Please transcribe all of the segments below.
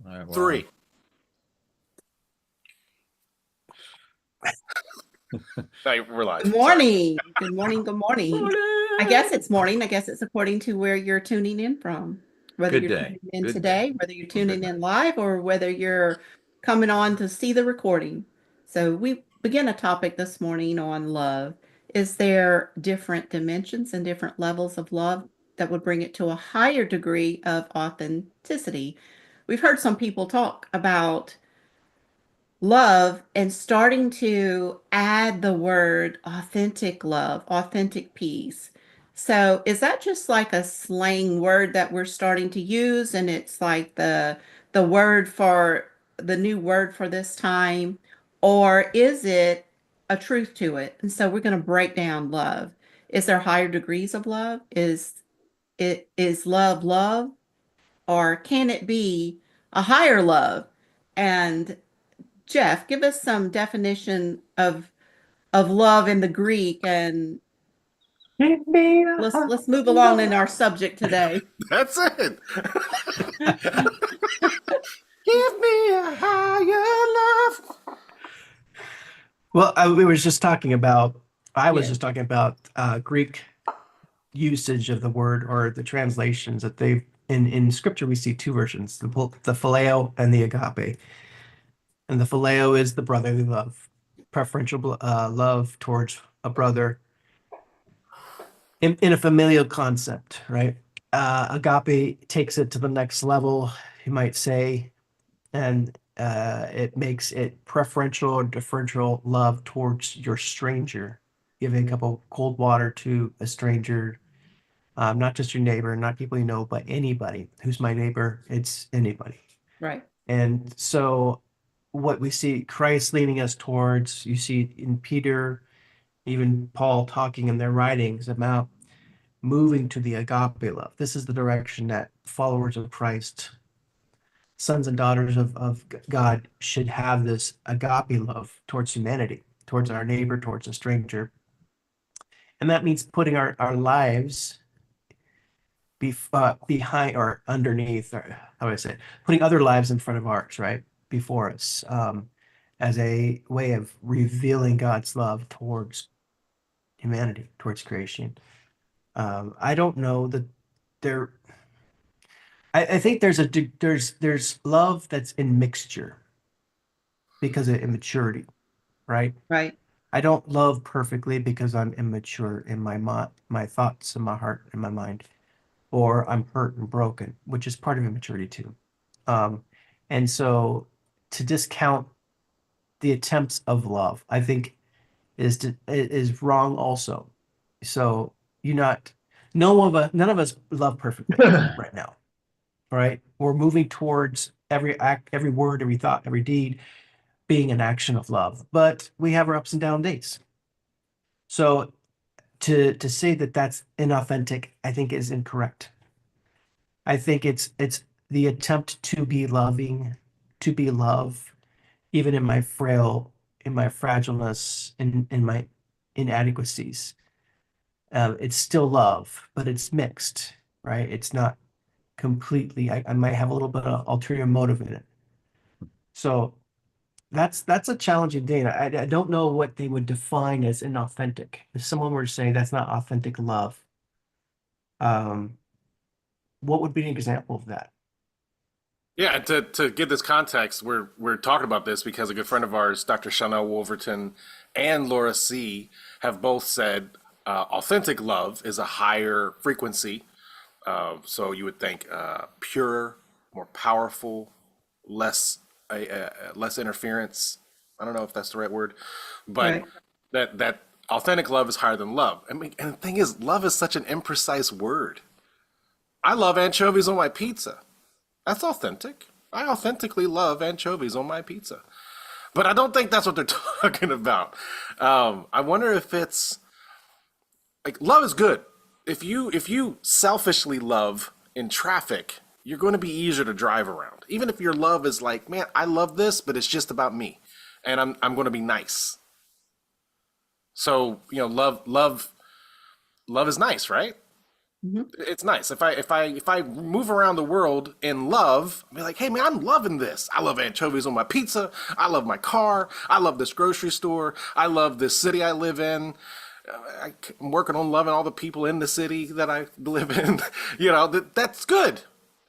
All right, well, 3. No, we're Good live. Sorry. morning. Good morning. Good morning. I guess it's morning. I guess it's according to where you're tuning in from. Whether good you're day. tuning in Good day. today, whether you're Well, good tuning day. in live, or whether you're coming on to see the recording. So we begin a topic this morning on love. Is there different dimensions and different levels of love that would bring it to a higher degree of authenticity? We've heard some people talk about love and starting to add the word authentic love, authentic peace. So is that just like a slang word that we're starting to use and it's like the word for the new word for this time, or is it a truth to it? And so we're going to break down love. Is there higher degrees of love? Is love love, or can it be a higher love? And Jeff, give us some definition of love in the Greek, and Give me a let's move along in love. our subject today. That's it. Give me a higher love. Well, we was just talking about, I was Yes, just talking about Greek usage of the word or the translations that they in scripture we see two versions, the phileo and the agape. And the phileo is the brotherly love, preferential love towards a brother in a familial concept, right? Agape takes it to the next level, you might say, and it makes it preferential or differential love towards your stranger, giving a cup of cold water to a stranger, not just your neighbor, not people you know, but anybody who's my neighbor. It's anybody. right. And so, what we see Christ leading us towards, you see in Peter, even Paul talking in their writings about moving to the agape love. This is the direction that followers of Christ, sons and daughters of God, should have, this agape love towards humanity, towards our neighbor, towards a stranger. And that means putting our lives behind or underneath, or how do I say it? Putting other lives in front of ours, right? Before us, as a way of revealing God's love towards humanity, towards creation. I don't know that there, I think there's love that's in mixture because of immaturity, right? Right. I don't love perfectly because I'm immature in my thoughts and my heart and my mind, or I'm hurt and broken, which is part of immaturity too. Um, and so to discount the attempts of love, I think is wrong also. So you not none of us love perfectly right now, right? We're moving towards every act, every word, every thought, every deed being an action of love, but we have our ups and down days. So to say that that's inauthentic, I think is incorrect. I think it's the attempt to be loving, to be love, even in my fragileness, in my inadequacies. It's still love, but it's mixed, right? It's not completely. I might have a little bit of ulterior motive in it. So that's a challenging thing. I don't know what they would define as inauthentic. If someone were to say that's not authentic love, um, what would be an example of that? Yeah, to give this context, we're talking about this because a good friend of ours, Dr. Chanel Wolverton and Laura C, have both said authentic love is a higher frequency. So you would think purer, more powerful, less less interference. I don't know if that's the right word, but Right. that authentic love is higher than love. I mean, and the thing is, love is such an imprecise word. I love anchovies on my pizza. That's authentic. I authentically love anchovies on my pizza. But I don't think that's what they're talking about. I wonder if it's like love is good. If you selfishly love in traffic, you're going to be easier to drive around. Even if your love is like, man, I love this, but it's just about me, and I'm going to be nice. So love is nice, right? Mhm. It's nice. If I move around the world in love, I'll be like, hey man, I'm loving this. I love anchovies on my pizza. I love my car. I love this grocery store. I love this city I live in. I'm working on loving all the people in the city that I live in. That's good.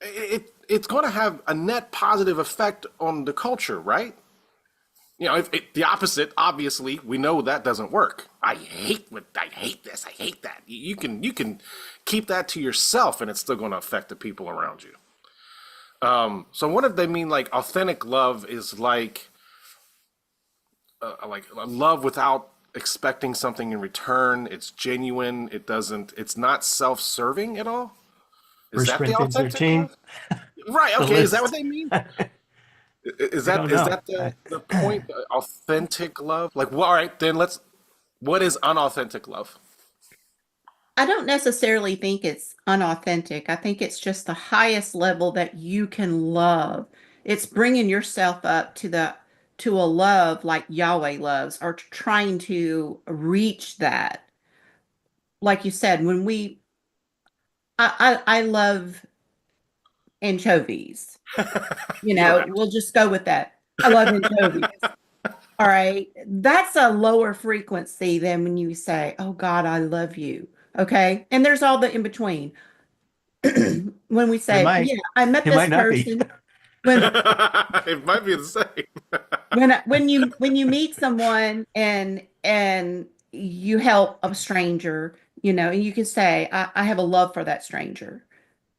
It's going to have a net positive effect on the culture, right? If the opposite, obviously, we know that doesn't work. I hate this. I hate that. You can keep that to yourself, and it's still going to affect the people around you. So what if they mean like authentic love is like a love without expecting something in return? It's genuine. It's not self-serving at all. Is First that the Corinthians authentic 13, love? Right. the Okay. Is that what list. they mean? I Is don't that is know. that the point? Authentic love? Like, well, all right, then let's. What is unauthentic love? I don't necessarily think it's unauthentic. I think it's just the highest level that you can love. It's bringing yourself up to a love like Yahweh loves, or trying to reach that. Like you said, when I love anchovies. You don't have We'll just go with that. I love anchovies. All right. That's a lower frequency than when you say, "Oh God, I love you." Okay. And there's all the in between. When we It say, might. "Yeah, I met It this might not be. person," when to. It might be the same. when you meet someone and you help a stranger, and you can say, I have a love for that stranger,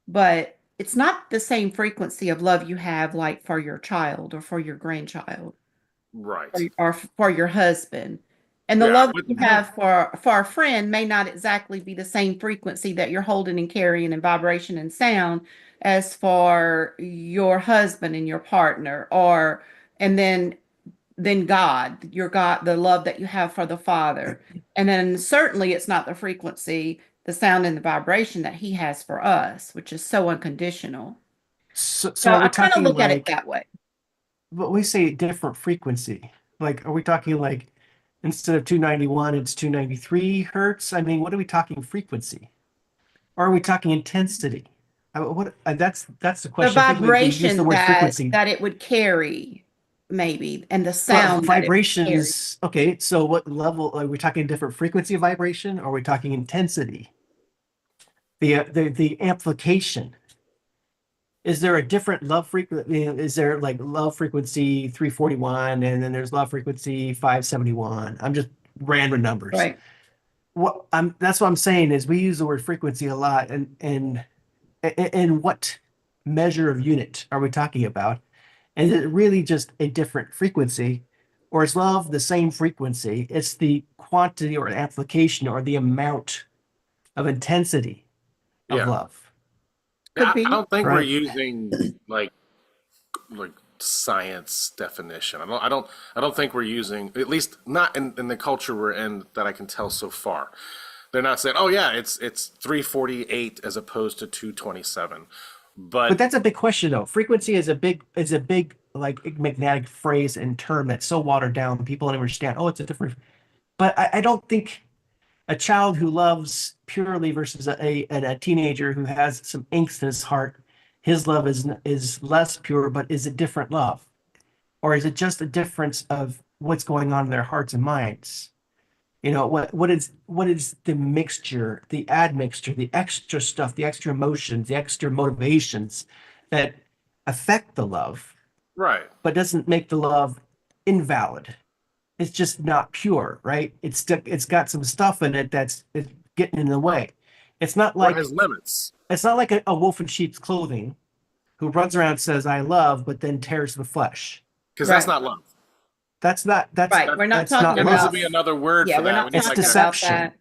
but it's not the same frequency of love you have like for your child or for your grandchild Right. or for your husband. And the Yeah, I love that you wouldn't. have for a friend may not exactly be the same frequency that you're holding and carrying and vibration and sound as for your husband and your partner, or and then God, your God, the love that you have for the Father. And then certainly it's not the frequency, the sound and the vibration that he has for us, which is so unconditional. So So are I we kind of talking look at it like, that way. but we say different frequency? Like, are we talking like instead of 291, it's 293 hertz? I mean, what are we talking frequency? Or are we talking intensity? That's the The question. I think we use the vibration word that frequency. that it would carry, maybe, and the Well, sound that it would carry. vibrations. Okay, so what level are we talking? Different frequency of vibration, or are we talking intensity? The amplification. Is there a different love frequency? Is there like love frequency 341 and then there's love frequency 571? I'm just random numbers. Right. That's what I'm saying is we use the word frequency a lot, and what measure of unit are we talking about? And is it really just a different frequency, or is love the same frequency? It's the quantity or amplification or the amount of intensity of Yeah. love, Yeah, Could I be. don't think we're right? using like science definition. I don't think we're using, at least not in the culture we're in that I can tell so far. They're not saying, "Oh yeah, it's 348 as opposed to 227." But But that's a big question though. Frequency is a big like magnetic phrase and term that's so watered down. People don't understand. Oh, it's a different. But I don't think a child who loves purely versus a teenager who has some angst in his heart, his love is less pure, but is it different love? Or is it just a difference of what's going on in their hearts and minds? What is the mixture, the admixture, the extra stuff, the extra emotions, the extra motivations that affect the love, right. but doesn't make the love invalid. It's just not pure, right? It's got some stuff in it that's getting in the way. It's not Or it like has limits. it's not like a wolf in sheep's clothing who runs around and says I love, but then tears the flesh. Because that's Right. not love. That's not that's Right. That We're not that's talking not there needs to about, be love. another word yeah, for we're that. We not need It's like talking a about deception. that.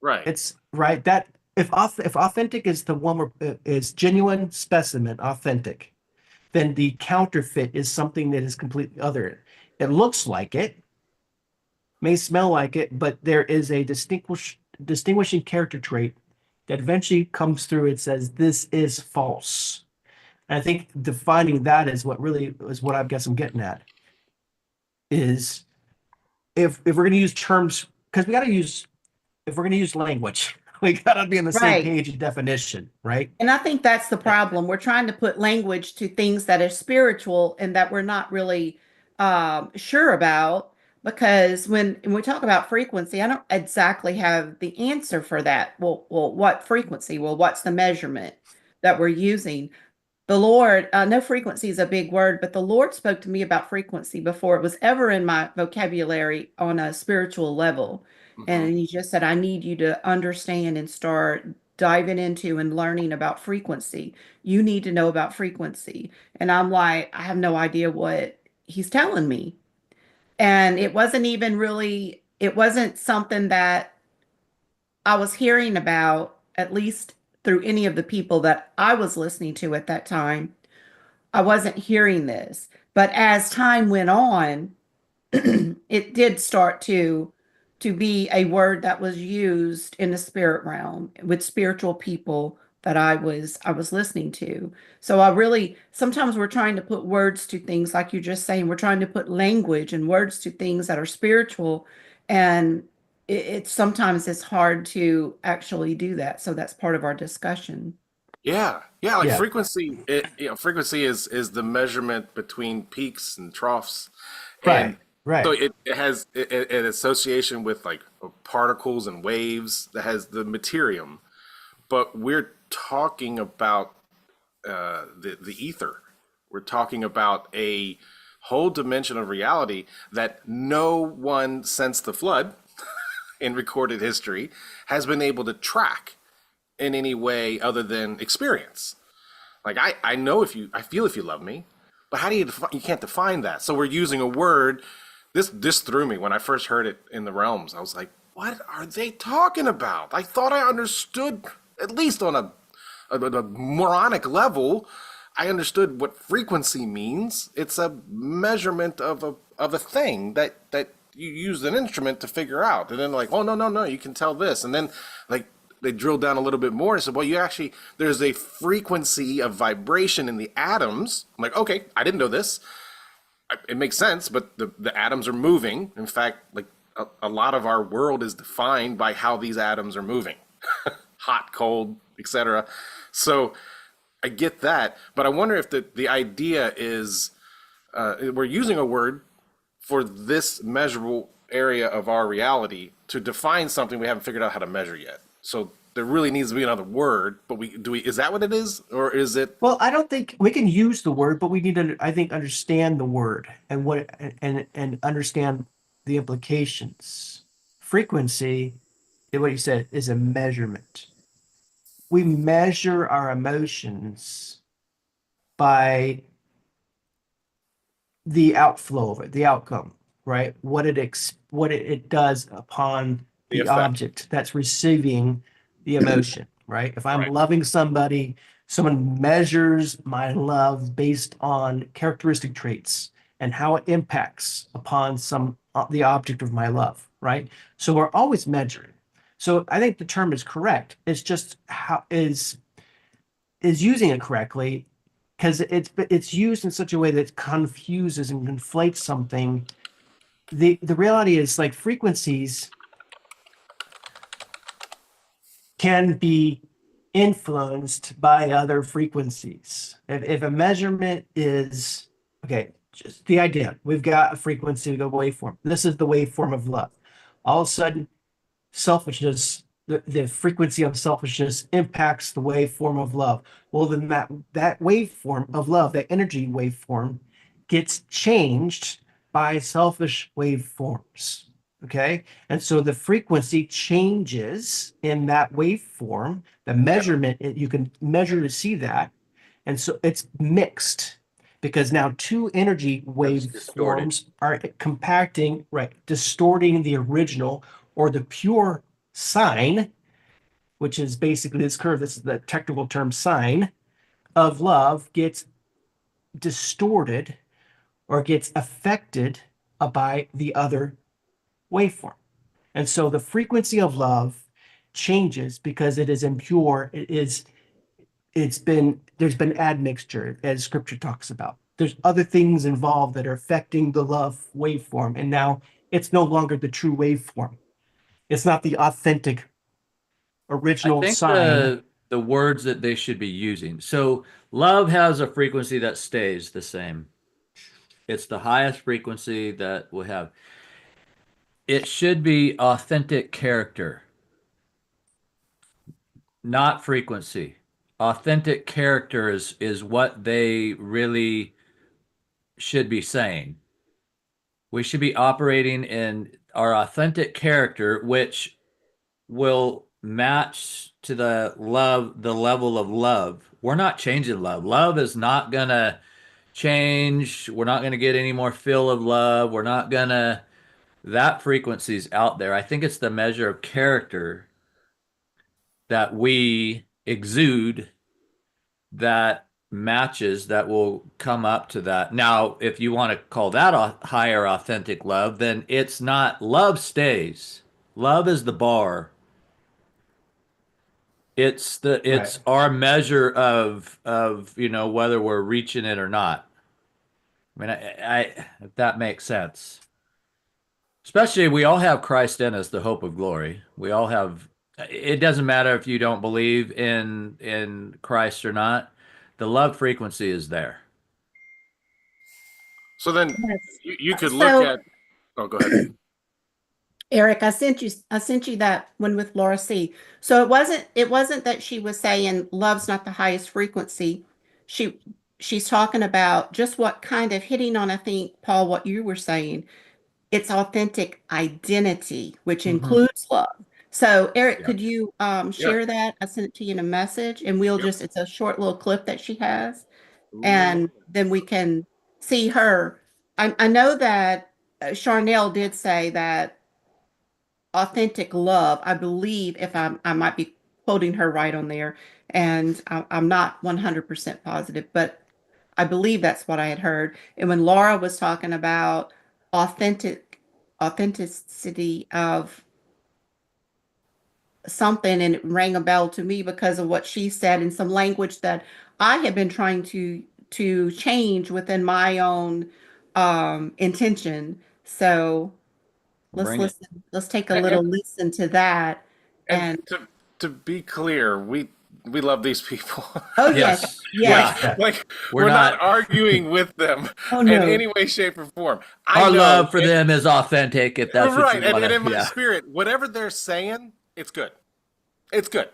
right. It's right that if authentic is the one where is genuine specimen authentic, then the counterfeit is something that is completely other. It looks like it, may smell like it, but there is a distinguishing character trait that eventually comes through. It says this is false. And I think defining that is what really is what I guess I'm getting at is if we're going to use terms because we got to use if we're going to use language, We gotta be on the same Right. page of definition, right? And I think that's the problem. We're trying to put language to things that are spiritual and that we're not really sure about. Because when we talk about frequency, I don't exactly have the answer for that. What frequency? Well, what's the measurement that we're using? The Lord, no, frequency is a big word, but the Lord spoke to me about frequency before it was ever in my vocabulary on a spiritual level. Hmm. And He just said, I need you to understand and start diving into and learning about frequency. You need to know about frequency. And I'm like, I have no idea what He's telling me. And it wasn't even really, it wasn't something that I was hearing about, at least through any of the people that I was listening to at that time. I wasn't hearing this. But as time went on, it did start to be a word that was used in the spirit realm with spiritual people that I was listening to. So I really sometimes we're trying to put words to things like you're just saying, we're trying to put language and words to things that are spiritual, and it's sometimes it's hard to actually do that. So that's part of our discussion. Yeah, yeah, like Yeah, frequency, frequency is the measurement between peaks and troughs, and right, so right. it has an association with like particles and waves that has the materium, but we're talking about the ether. We're talking about a whole dimension of reality that no one since the flood in recorded history has been able to track in any way other than experience. Like I know if you, I feel if you love me, but how do you you can't define that. So we're using a word. This threw me when I first heard it in the realms. I was like, what are they talking about? I thought I understood at least on a moronic level. I understood what frequency means. It's a measurement of a thing that you use an instrument to figure out. And then like, oh no, no, no, you can tell this. And then like they drilled down a little bit more and said, well, you actually there's a frequency of vibration in the atoms. I'm like, okay, I didn't know this. It makes sense, but the atoms are moving. In fact, like a lot of our world is defined by how these atoms are moving, hot, cold, etc. So I get that, but I wonder if the idea is we're using a word for this measurable area of our reality to define something we haven't figured out how to measure yet. So there really needs to be another word, but we is that what it is, or is it? Well, I don't think we can use the word, but we need to, I think, understand the word and and understand the implications. Frequency, what you said, is a measurement. We measure our emotions by the outflow of it, the outcome, right? What it does upon The the effect, object that's receiving the emotion, right? If I'm right? loving somebody, someone measures my love based on characteristic traits and how it impacts upon some the object of my love, right? So we're always measuring. So I think the term is correct. It's just how is using it correctly because it's used in such a way that confuses and conflates something. The reality is like frequencies can be influenced by other frequencies. If a measurement is okay, just the idea, we've got a frequency, we got a waveform. This is the waveform of love. All of a sudden, selfishness, the frequency of selfishness impacts the waveform of love. Well, then that waveform of love, that energy waveform, gets changed by selfish waveforms. Okay. And so the frequency changes in that waveform. The Yeah, measurement, you can measure to see that. And so it's mixed because now two energy it's distorted. waveforms are compacting, right, distorting the original or the pure sine, which is basically this curve, this is the technical term sine of love, gets distorted or gets affected by the other waveform. And so the frequency of love changes because it is impure. There's been admixture, as scripture talks about. There's other things involved that are affecting the love waveform. And now it's no longer the true waveform. It's not the authentic I original think sign. the words that they should be using. So love has a frequency that stays the same. It's the highest frequency that we have. It should be authentic character, not frequency. Authentic character is what they really should be saying. We should be operating in our authentic character, which will match to the level of love. We're not changing love. Love is not gonna change. We're not gonna get any more feel of love. We're not gonna, that frequency's out there. I think it's the measure of character that we exude that matches that will come up to that. Now, if you want to call that a higher authentic love, then it's not love stays. Love is the bar. Right. It's our measure of whether we're reaching it or not. I mean, I if that makes sense. Especially we all have Christ in us, the hope of glory. We all have, it doesn't matter if you don't believe in Christ or not. The love frequency is there. So then Yes. you could look So at. Oh, go ahead. Eric, I sent you that one with Laura C. So it wasn't that she was saying love's not the highest frequency. She she's talking about just what kind of hitting on, I think, Paul, what you were saying. It's authentic identity, which Hmm. includes love. So Eric, Yeah. could you Yeah. share that? I sent it to you in a message, and we'll Yep. just, it's a short little clip that she has, Ooh. and then we can see her. I know that Charnel did say that authentic love, I believe, if I might be quoting her right on there, and I'm not 100% positive, but I believe that's what I had heard. And when Laura was talking about authenticity of something, and it rang a bell to me because of what she said in some language that I have been trying to change within my own intention. So let's Bring it. listen. Let's take a And little listen to that. and And to be clear, we love these people. oh yes, Yes. like yes. Yeah. Yeah. like We're we're not not, arguing with them Oh in no. any way, shape, or form. I our know love for it, them is authentic if that's what right, you and, want and to. in my Yeah. spirit, whatever they're saying, it's good. It's good.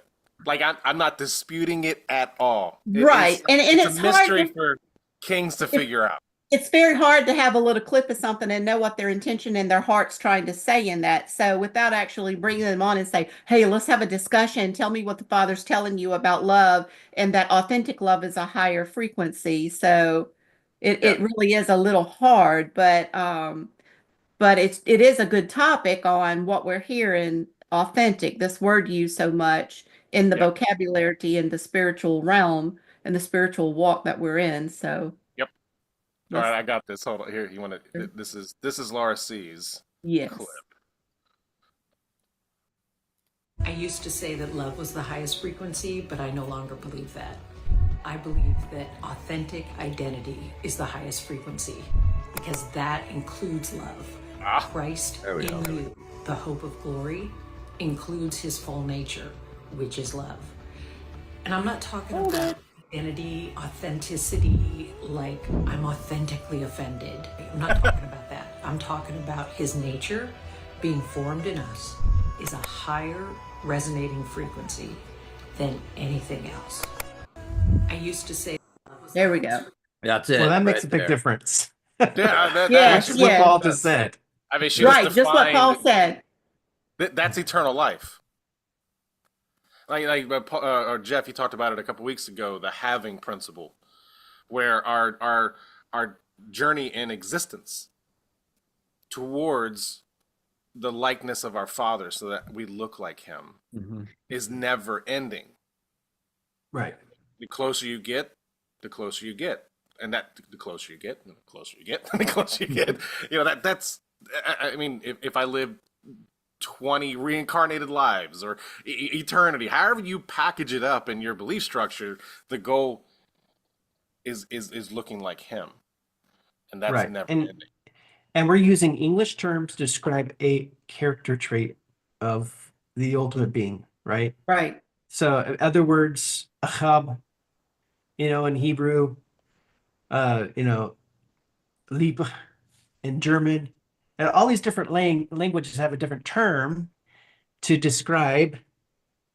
Like I'm not disputing it at all. Right. And It's a it's hard mystery to for kings to it, figure out. it's very hard to have a little clip of something and know what their intention and their heart's trying to say in that. So without actually bringing them on and say, "Hey, let's have a discussion. Tell me what the Father's telling you about love," and that authentic love is a higher frequency. So Yeah. it really is a little hard, but it is a good topic on what we're hearing, authentic, this word used so much in the Yep. vocabulary and the spiritual realm and the spiritual walk that we're in. So Yep. All right, let's I got this. Hold on. Here, you want to? This is Laura C's clip. yes. I used to say that love was the highest frequency, but I no longer believe that. I believe that authentic identity is the highest frequency because that includes love. Ah, Christ There we go. in you, the hope of glory, includes his full nature, which is love. And I'm not talking about identity, authenticity, like I'm authentically offended. I'm not talking about that. I'm talking about his nature being formed in us is a higher resonating frequency than anything else. I used to say There we go. That's it. Well, that makes right a big there. difference. yeah. Yes, She Which just, what yes. Paul just said. I mean, she just Right, just what defined Paul said. that's eternal life. Or Jeff, you talked about it a couple weeks ago, the having principle, where our journey in existence towards the likeness of our Father, so that we look like Him, Mhm. is never ending. Right. The closer you get, the closer you get, and that the closer you get, and the closer you get, and the closer you get. That's. I mean, if I live 20 reincarnated lives or eternity, however you package it up in your belief structure, the goal is looking like Him, and that's Right. never ending. And we're using English terms to describe a character trait of the ultimate being. right? Right. So in other words, achab, in Hebrew, you know, lieb in German, and all these different languages have a different term to describe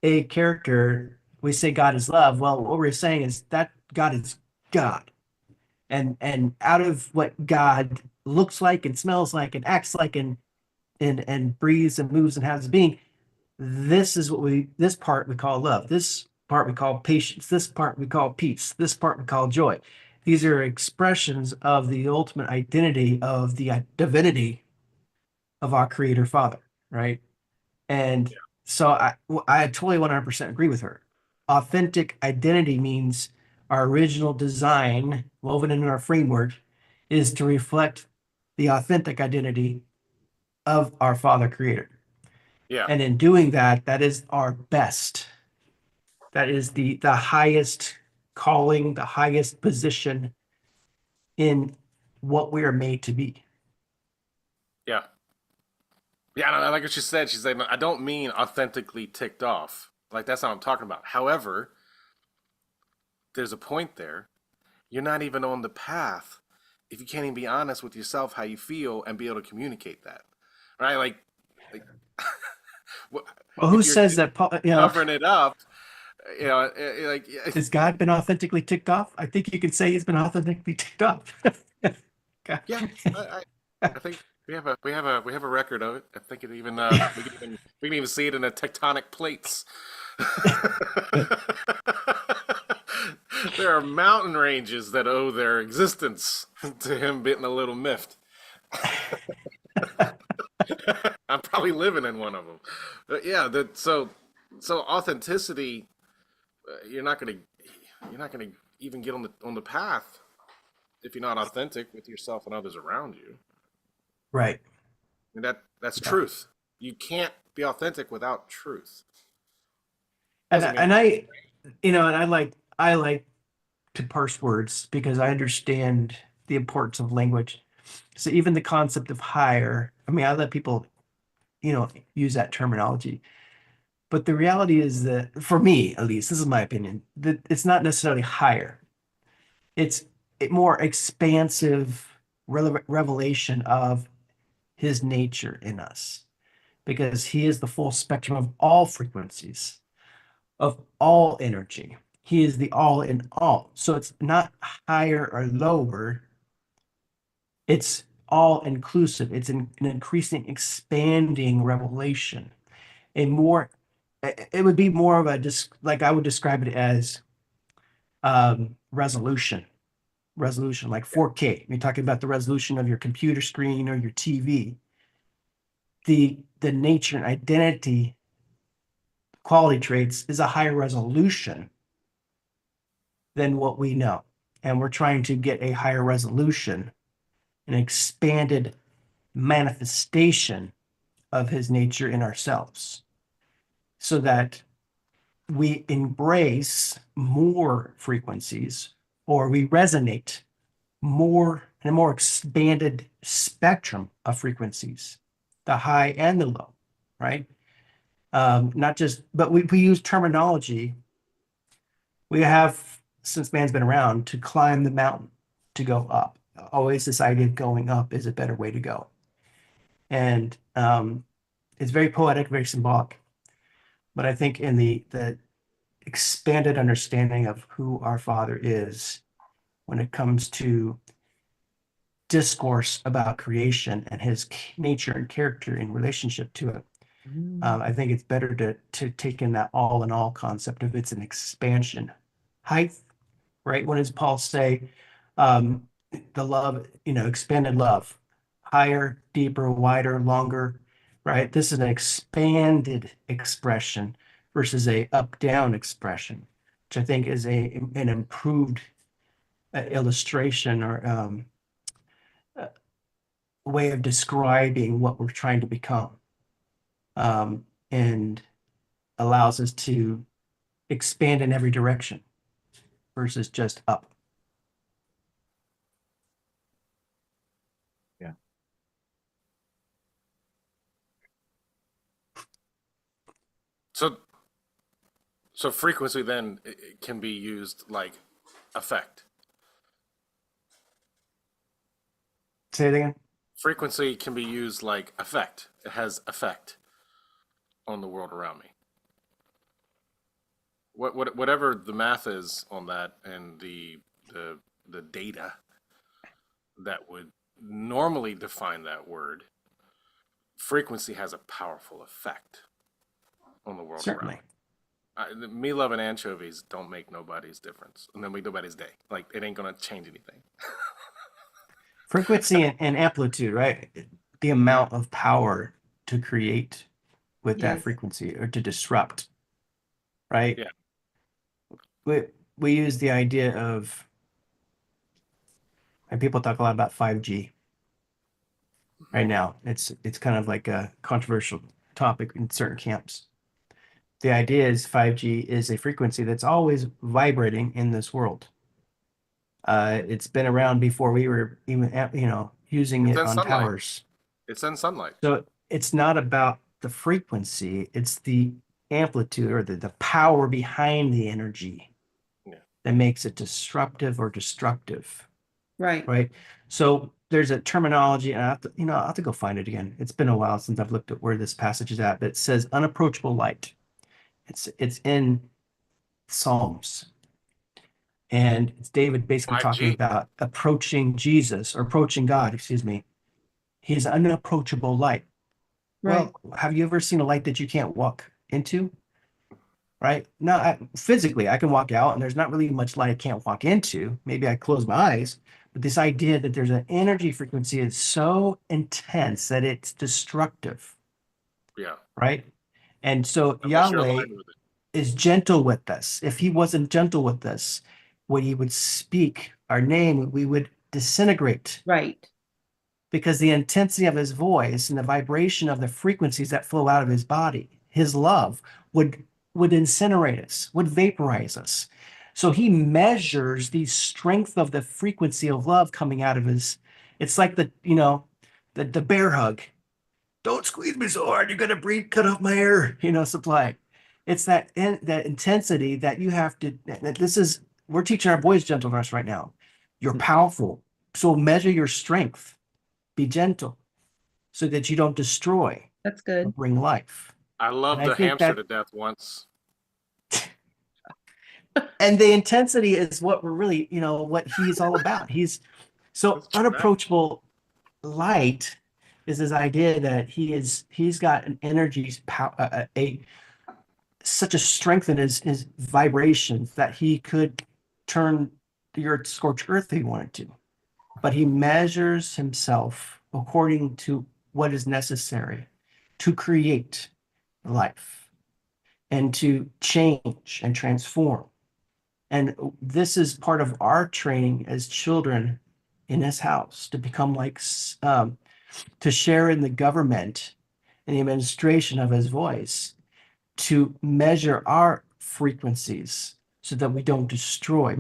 a character. We say God is love. Well, what we're saying is that God is God. And out of what God looks like and smells like and acts like and breathes and moves and has his being, this part we call love. This part we call patience. This part we call peace. This part we call joy. These are expressions of the ultimate identity of the divinity of our Creator Father, right? And so I totally 100% agree with her. Authentic identity means our original design, woven into our framework, is to reflect the authentic identity of our Father Creator. Yeah. And in doing that, that is our best. That is the highest calling, the highest position in what we are made to be. Yeah. Yeah, I like what she said. She's like, I don't mean authentically ticked off. Like, that's not what I'm talking about. However, there's a point there. You're not even on the path if you can't even be honest with yourself how you feel and be able to communicate that. Right? Like Well, who if you're says that, Paul, covering it up, like, has God been authentically ticked off? I think you could say he's been authentically ticked off. God. yeah, I think we have a record of it. I think it even we can even see it in the tectonic plates. There are mountain ranges that owe their existence to him being a little miffed. I'm probably living in one of them. But yeah, so authenticity, you're not gonna even get on the path if you're not authentic with yourself and others around you. Right. And that's Yeah. truth. You can't be authentic without truth. And Doesn't mean and I like to parse words because I understand the importance of language. So even the concept of higher, I mean, I let people, use that terminology. But the reality is that for me, at least, this is my opinion, that it's not necessarily higher. It's a more expansive revelation of his nature in us because he is the full spectrum of all frequencies, of all energy. He is the all in all. So it's not higher or lower, it's all inclusive. It's an increasing, expanding revelation. A more, it would be more of a, like I would describe it as resolution. Resolution, like 4K. You're talking about the resolution of your computer screen or your TV. The nature and identity quality traits is a higher resolution than what we know. And we're trying to get a higher resolution, an expanded manifestation of his nature in ourselves so that we embrace more frequencies or we resonate more in a more expanded spectrum of frequencies, the high and the low, right? Not just, but we use terminology. We have, since man's been around, to climb the mountain, to go up. Always this idea of going up is a better way to go. And it's very poetic, very symbolic. But I think in the expanded understanding of who our Father is, when it comes to discourse about creation and his nature and character in relationship to it, I think it's better to take in that all in all concept of it's an expansion. Height, right? What does Paul say? Um, the love, expanded love, higher, deeper, wider, longer, right? This is an expanded expression versus a up-down expression, which I think is an improved illustration or way of describing what we're trying to become, and allows us to expand in every direction versus just up. Yeah. so. So frequency then it can be used like effect. Say it again. Frequency can be used like effect. It has effect on the world around me. Whatever the math is on that and the data that would normally define that word, frequency has a powerful effect on the world around Certainly. me. Me loving anchovies don't make nobody's difference. And then make nobody's day. Like it ain't gonna change anything. Frequency and amplitude, right? The amount of power to create with that Yes. frequency or to disrupt, right? Yeah. We we use the idea of, and people talk a lot about 5G right now. It's kind of like a controversial topic in certain camps. The idea is 5G is a frequency that's always vibrating in this world. It's been around before we were even, using It's it in on sunlight. towers. It's in sunlight. So it's not about the frequency, it's the amplitude or the power behind the energy Yeah. that makes it disruptive or destructive, Right. right? So there's a terminology, and I'll have to go find it again. It's been a while since I've looked at where this passage is at, but it says unapproachable light. It's in Psalms. And it's David basically talking 5G. about approaching Jesus or approaching God, excuse me. His unapproachable light. Right. Well, have you ever seen a light that you can't walk into? Right? No, physically, I can walk out and there's not really much light I can't walk into. Maybe I close my eyes. But this idea that there's an energy frequency is so intense that it's destructive, Yeah. right? And so Unless you're Yahweh aligned with it. is gentle with us. If he wasn't gentle with us, when he would speak our name, we would disintegrate Right. because the intensity of his voice and the vibration of the frequencies that flow out of his body, his love would incinerate us, would vaporize us. So he measures the strength of the frequency of love coming out of his. It's like the bear hug. Don't squeeze me so hard, you're gonna breathe, cut off my air, supply. It's that intensity that you have to. That this is we're teaching our boys gentleness right now. You're powerful, so measure your strength. Be gentle, so that you don't destroy, That's but good. bring life. I And loved I a think hamster that, to death once. and the intensity is what we're really, what he's all about. He's so It's trash. unapproachable light is this idea that he's got an energy power, a such a strength in his vibrations that he could turn the earth scorched earth if he wanted to. But he measures himself according to what is necessary to create life and to change and transform. And this is part of our training as children in his house to become like, to share in the government and the administration of his voice, to measure our frequencies so that we don't destroy,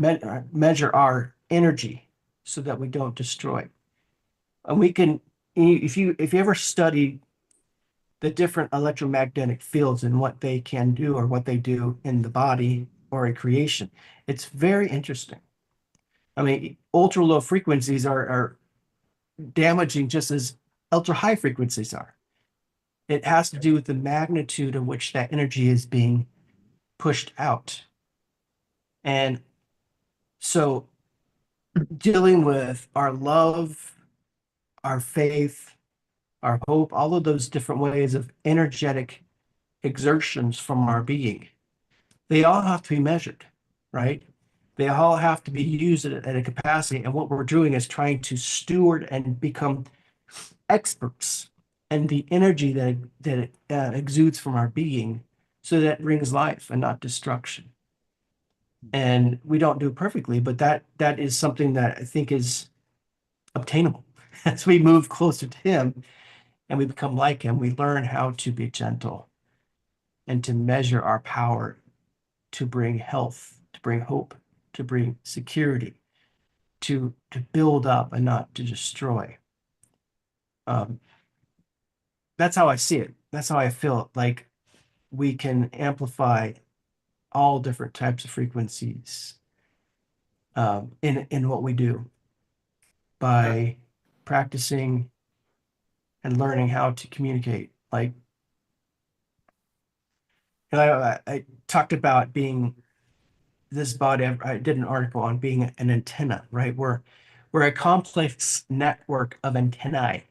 measure our energy so that we don't destroy. And we can, if you ever study the different electromagnetic fields and what they can do or what they do in the body or in creation, it's very interesting. I mean, ultra low frequencies are damaging just as ultra high frequencies are. It has to do with the magnitude of which that energy is being pushed out. And so dealing with our love, our faith, our hope, all of those different ways of energetic exertions from our being, they all have to be measured, right? They all have to be used at a capacity. And what we're doing is trying to steward and become experts and the energy that it exudes from our being so that it brings life and not destruction. And we don't do it perfectly, but that is something that I think is obtainable. As we move closer to him and we become like him, we learn how to be gentle and to measure our power to bring health, to bring hope, to bring security, to build up and not to destroy. Um, that's how I see it. That's how I feel like we can amplify all different types of frequencies in what we do Uh, by practicing and learning how to communicate. Like, I talked about being this body. I did an article on being an antenna, right? We're a complex network of antennae.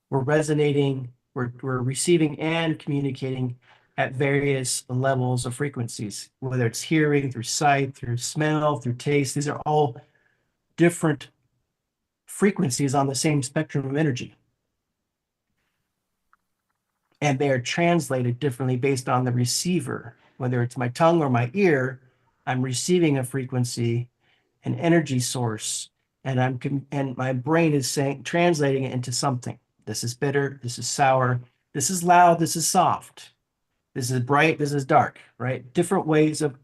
We're resonating, we're receiving and communicating at various levels of frequencies, whether it's hearing, through sight, through smell, through taste. These are all different frequencies on the same spectrum of energy. And they are translated differently based on the receiver. Whether it's my tongue or my ear, I'm receiving a frequency, an energy source, and my brain is saying translating it into something. This is bitter, this is sour, this is loud, this is soft, this is bright, this is dark, right? Different ways of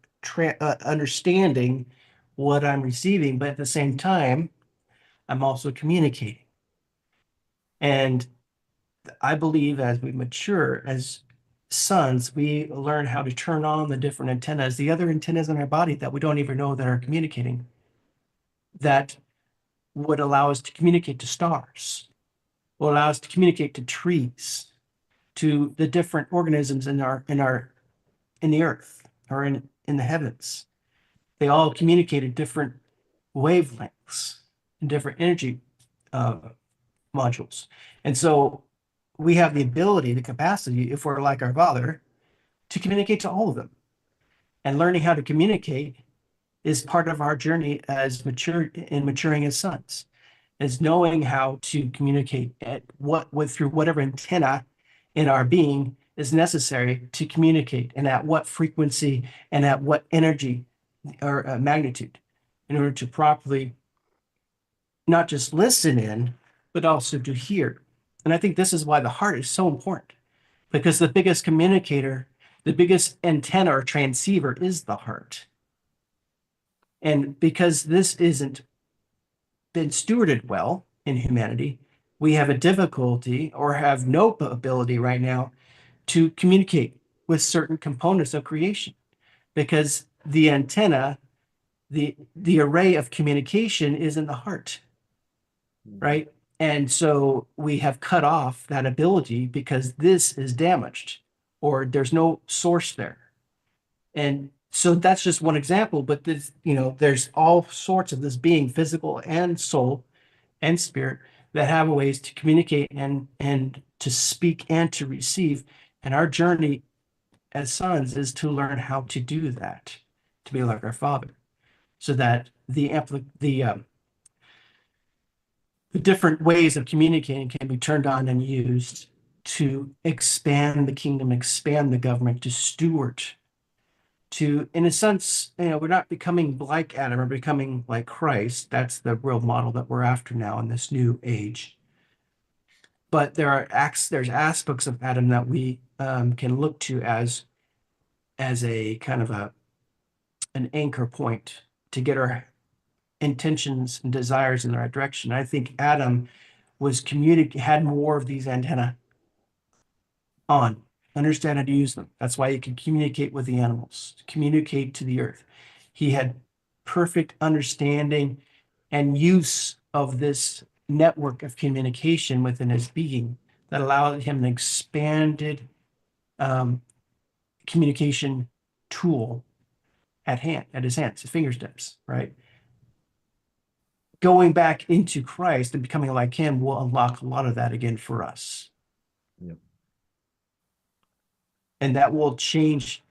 understanding what I'm receiving, but at the same time, I'm also communicating. And I believe as we mature as sons, we learn how to turn on the different antennas, the other antennas in our body that we don't even know that are communicating, that would allow us to communicate to stars, will allow us to communicate to trees, to the different organisms in the earth or in the heavens. They all communicate at different wavelengths and different energy uh, modules. And so we have the ability, the capacity, if we're like our Father, to communicate to all of them. And learning how to communicate is part of our journey as maturing as sons, is knowing how to communicate at through whatever antenna in our being is necessary to communicate, and at what frequency and at what energy or magnitude, in order to properly not just listen in, but also to hear. And I think this is why the heart is so important, because the biggest communicator, the biggest antenna or transceiver is the heart. And because this isn't been stewarded well in humanity, we have a difficulty or have no ability right now to communicate with certain components of creation, because the antenna, the array of communication is in the heart, right? And so we have cut off that ability because this is damaged or there's no source there. And so that's just one example, but this, there's all sorts of this being, physical and soul and spirit, that have ways to communicate and to speak and to receive. And our journey as sons is to learn how to do that, to be like our Father, so that the different ways of communicating can be turned on and used to expand the kingdom, expand the government, to steward, to, in a sense, we're not becoming like Adam, we're becoming like Christ. That's the real model that we're after now in this new age. But there's aspects of Adam that we can look to as a kind of an anchor point to get our intentions and desires in the right direction. I think Adam had more of these antenna on, understand how to use them. That's why he could communicate with the animals, communicate to the earth. He had perfect understanding and use of this network of communication within his being that allowed him an expanded um, communication tool at his hands, his fingertips, right? Going back into Christ and becoming like him will unlock a lot of that again for us. Yep. And that will change,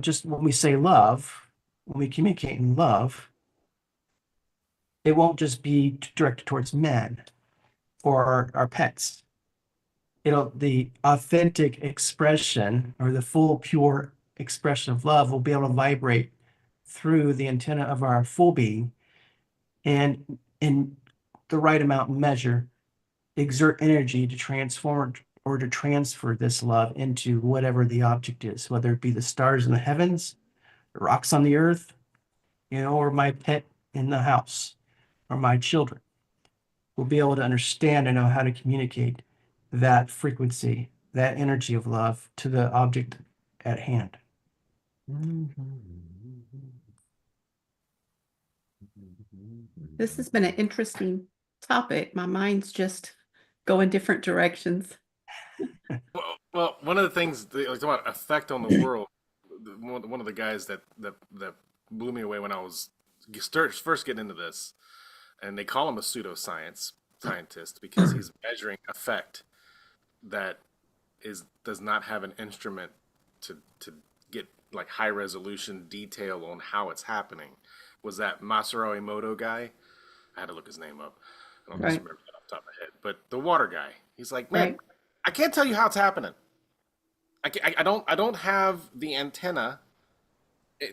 just when we say love, when we communicate in love, it won't just be directed towards men or our pets. The authentic expression or the full, pure expression of love will be able to vibrate through the antenna of our full being, and in the right amount and measure, exert energy to transform or to transfer this love into whatever the object is, whether it be the stars in the heavens, the rocks on the earth, or my pet in the house, or my children. Will be able to understand and know how to communicate that frequency, that energy of love to the object at hand. This has been an interesting topic. My mind's just going different directions. Well, one of the things, like talking about effect on the world, one of the guys that blew me away when I was first getting into this, and they call him a pseudoscience scientist because he's measuring effect that does not have an instrument to get like high resolution detail on how it's happening. Was that Masaru Emoto guy? I had to look his name up. I don't just Right, remember that off the top of my head. But the water guy, he's like, man, right. I can't tell you how it's happening. I don't have the antenna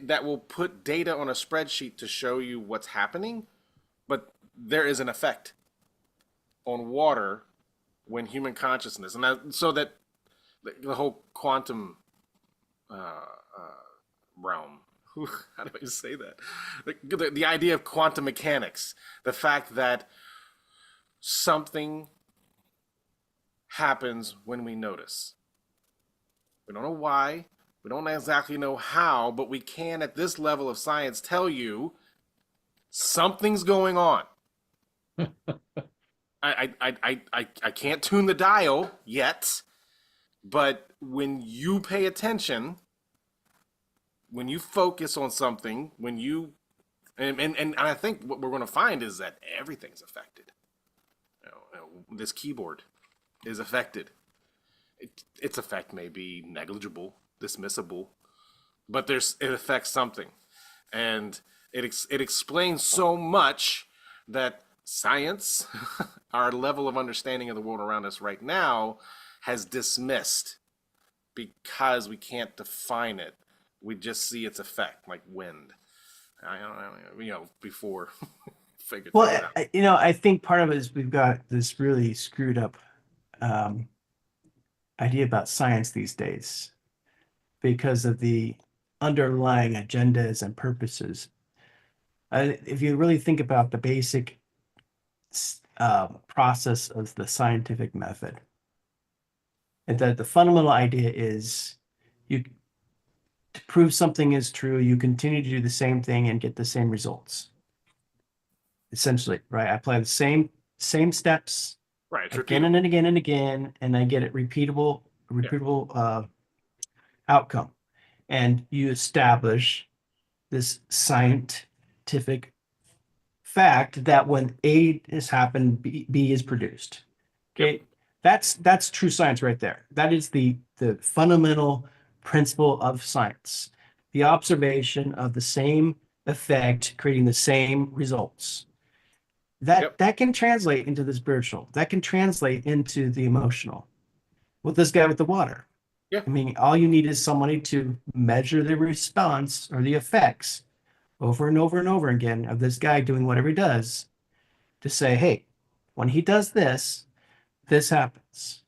that will put data on a spreadsheet to show you what's happening, but there is an effect on water when human consciousness, and so that the whole quantum realm. How do I say that? The idea of quantum mechanics, the fact that something happens when we notice. We don't know why. We don't exactly know how, but we can, at this level of science, tell you something's going on. I can't tune the dial yet, but when you pay attention, when you focus on something, when you and I think what we're going to find is that everything's affected. This keyboard is affected. Its effect may be negligible, dismissible, but it affects something, and it explains so much that science, our level of understanding of the world around us right now, has dismissed because we can't define it. We just see its effect, like wind. I don't know, before figured Well, things out. I think part of it is we've got this really screwed up um, idea about science these days because of the underlying agendas and purposes. If you really think about the basic process of the scientific method, and that the fundamental idea is you to prove something is true, you continue to do the same thing and get the same results. Essentially, right? I apply the same steps Right, it's again repeatable. and again, and I get it Yeah. repeatable outcome. And you establish this scientific fact that when A has happened, B is produced. Yep. Okay, that's true science right there. That is the fundamental principle of science. The observation of the same effect creating the same results. Yep. That can translate into the spiritual. That can translate into the emotional. With this guy with the water. Yeah. I mean, all you need is somebody to measure the response or the effects over and over and over again of this guy doing whatever he does to say, hey, when he does this, this happens.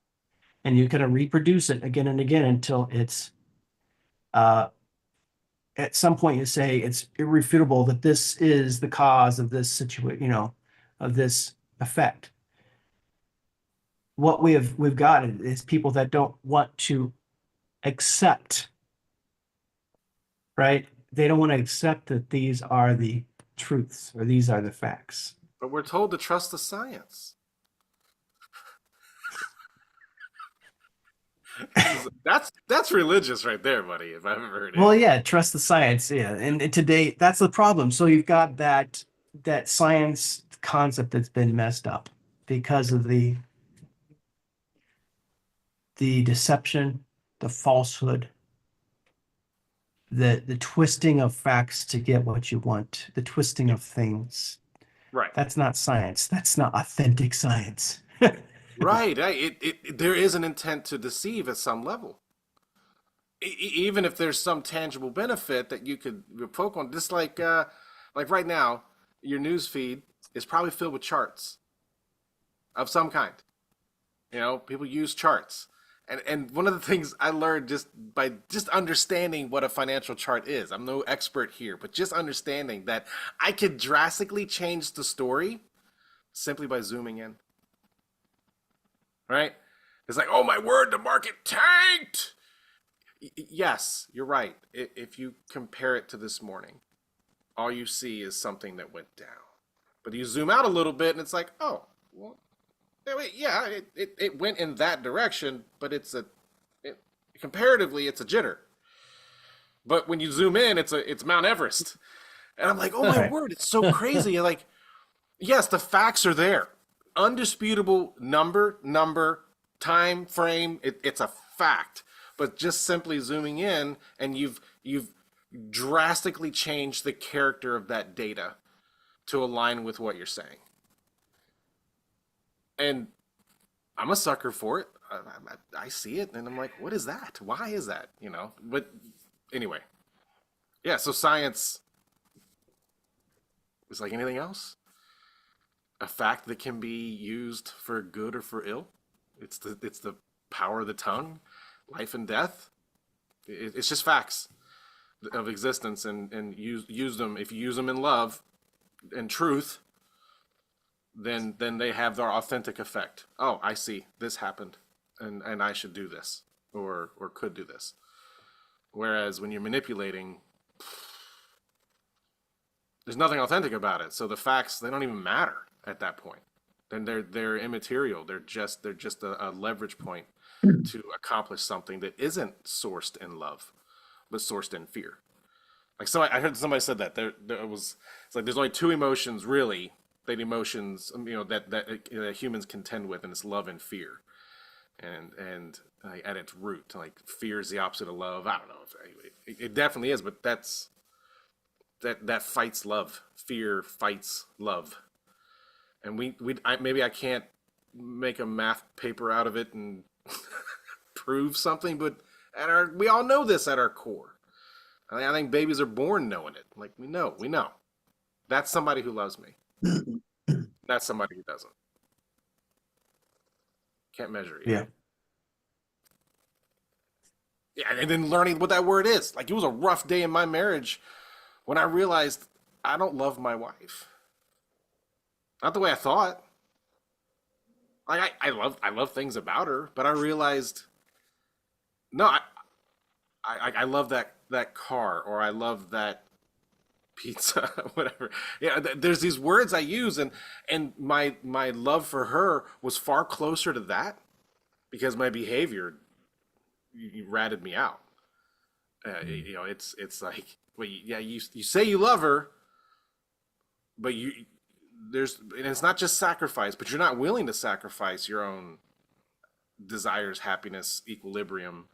And you kind of reproduce it again and again until it's at some point you say it's irrefutable that this is the cause of this situation, of this effect. What we've got is people that don't want to accept, right? They don't want to accept that these are the truths or these are the facts. But we're told to trust the science. That's religious right there, buddy, if I've ever heard Well, anything. yeah, trust the science. Yeah. And today that's the problem. So you've got that science concept that's been messed up because of the deception, the falsehood, the twisting of facts to get what you want, the twisting of things. Right. That's not science. That's not authentic science. Right. There is an intent to deceive at some level. Even if there's some tangible benefit that you could poke on, just like right now, your news feed is probably filled with charts of some kind. People use charts. And one of the things I learned just by just understanding what a financial chart is, I'm no expert here, but just understanding that I could drastically change the story simply by zooming in. Right? It's like, oh my word, the market tanked. Yes, you're right. If you compare it to this morning, all you see is something that went down. But you zoom out a little bit and it's like, oh, well, yeah, it went in that direction, but it, comparatively, it's a jitter. But when you zoom in, it's Mount Everest. And I'm like, oh my Right. word, it's so crazy. Like, yes, the facts are there. Undisputable number, time frame, it's a fact. But just simply zooming in and you've drastically changed the character of that data to align with what you're saying. And I'm a sucker for it. I see it and I'm like, what is that? Why is that? You know? But anyway, yeah, so science is like anything else. A fact that can be used for good or for ill. It's the power of the tongue, life and death. It's just facts of existence, and use them. If you use them in love and truth, then they have their authentic effect. Oh, I see. This happened, and I should do this, or could do this. Whereas when you're manipulating, there's nothing authentic about it. So the facts, they don't even matter at that point. Then they're immaterial. They're just a leverage point to accomplish something that isn't sourced in love, but sourced in fear. Like, so I heard somebody said that it's like there's only two emotions really, that emotions, that humans contend with, and it's love and fear. And like, at its root, like, fear is the opposite of love. I don't know if it definitely is, but that fights love. Fear fights love. And maybe I can't make a math paper out of it and prove something, but we all know this at our core. I think babies are born knowing it. Like, we know. That's somebody who loves me. That's somebody who doesn't. Can't measure it. Yeah. Yeah, and then learning what that word is. Like, it was a rough day in my marriage when I realized I don't love my wife. Not the way I thought. Like, I love things about her, but I realized, no, I love that car, or I love that pizza, whatever. Yeah, there's these words I use, and my love for her was far closer to that because my behavior, you ratted me out. It's like, well, yeah, you say you love her, but and it's not just sacrifice, but you're not willing to sacrifice your own desires, happiness, equilibrium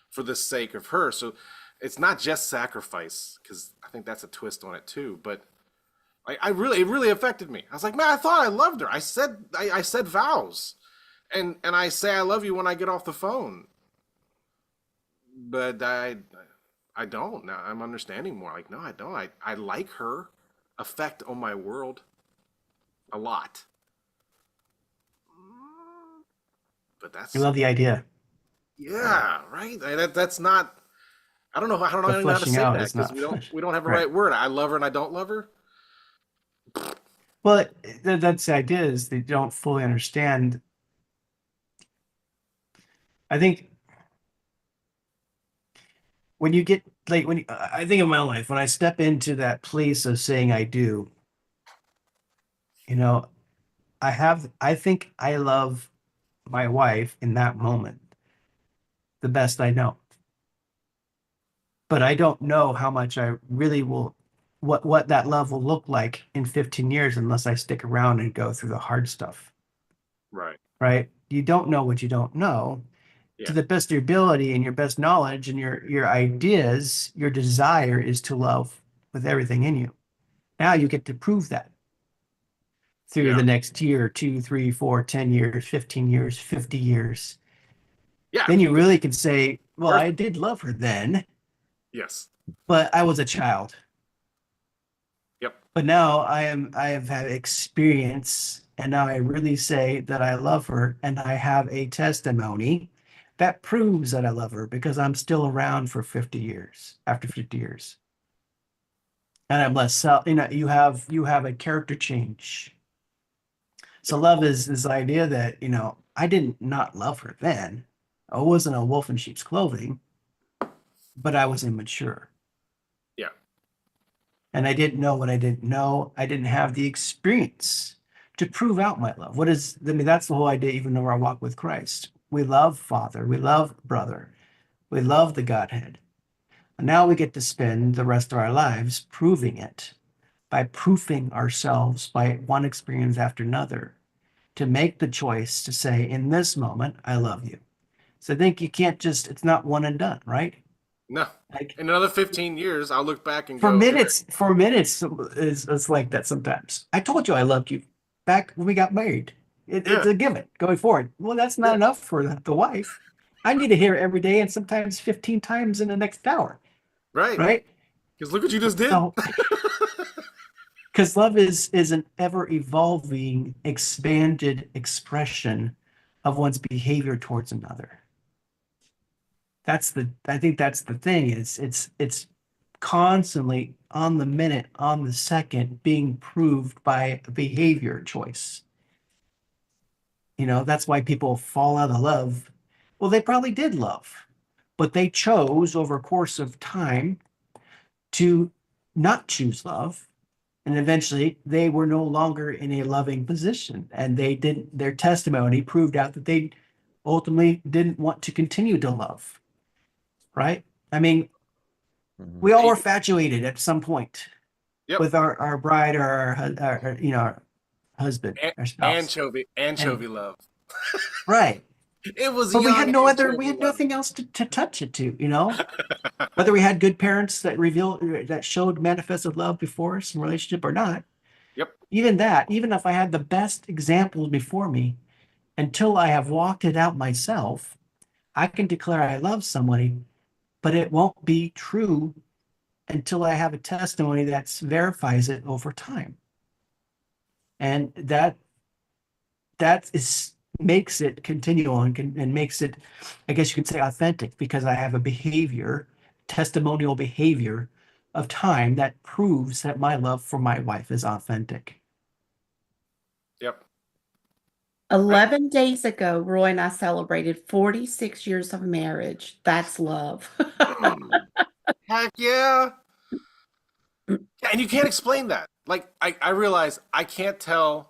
for the sake of her. So it's not just sacrifice, because I think that's a twist on it too. But it really affected me. I was like, man, I thought I loved her. I said vows, and I say I love you when I get off the phone, but I don't. Now I'm understanding more. Like, no, I don't. I like her effect on my world a lot, but You love the idea. yeah, right. That's not. I don't know. I don't The even know how to fleshing say out that is because not we don't have a right. right word. I love her and I don't love her. Well, that's the idea, is they don't fully understand. I think when you get like I think in my life, when I step into that place of saying I do, you know, I think I love my wife in that moment the best I know. But I don't know how much I really will, what that love will look like in 15 years unless I stick around and go through the hard stuff, Right. right? You don't know what you don't know. To Yeah. the best of your ability and your best knowledge and your ideas, your desire is to love with everything in you. Now you get to prove that through Yeah. the next year, 2, 3, 4, 10 years, 15 years, 50 years. Yeah. Then you Because really can say, well, birth. I did love her then, Yes. but I was a child. Yep. But now I have had experience, and now I really say that I love her, and I have a testimony that proves that I love her because I'm still around for 50 years, after 50 years. And I'm less self, you have a character change. So love is this idea that, I didn't not love her then. I wasn't a wolf in sheep's clothing, but I was immature. Yeah. And I didn't know what I didn't know. I didn't have the experience to prove out my love. I mean, that's the whole idea, even of our walk with Christ. We love Father, we love brother, we love the Godhead. And now we get to spend the rest of our lives proving it by proofing ourselves by one experience after another to make the choice to say, in this moment, I love you. So I think you can't just, it's not one and done, right? No. Like In another 15 years, I'll look back and go, for minutes is like that sometimes. I told you I loved you back when we got married. It's yeah, a given going forward. Well, that's not yeah, enough for the wife. I need to hear it every day and sometimes 15 times in the next hour, right. right? Because look what you just did. So, because love is an ever evolving, expanded expression of one's behavior towards another. I think that's the thing is it's constantly on the minute, on the second, being proved by a behavior choice. That's why people fall out of love. Well, they probably did love, but they chose over a course of time to not choose love. And eventually they were no longer in a loving position. And their testimony proved out that they ultimately didn't want to continue to love, right? I mean, Mhm. we all were infatuated at some point Yep. with our bride or our husband, our spouse. And Anchovy love. right. It was But young we anchovy had love. nothing else to touch it to. Whether we had good parents that showed manifested love before us in relationship or not, Yep. even if I had the best examples before me, until I have walked it out myself, I can declare I love somebody, but it won't be true until I have a testimony that verifies it over time. And that is makes it continual and makes it, I guess you could say, authentic because I have a testimonial behavior of time that proves that my love for my wife is authentic. Yep. Right. 11 days ago, Roy and I celebrated 46 years of marriage. That's love. Mm. Heck yeah. And you can't explain that. Like, I realize I can't tell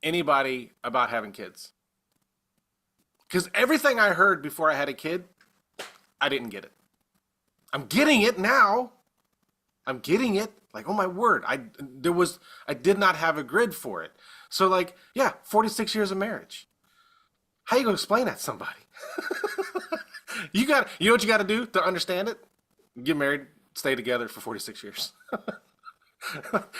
anybody about having kids. Because everything I heard before I had a kid, I didn't get it. I'm getting it now. I'm getting it. Like, oh my word. I did not have a grid for it. So like, yeah, 46 years of marriage. How you gonna explain that to somebody? You know what you gotta do to understand it? Get married, stay together for 46 years.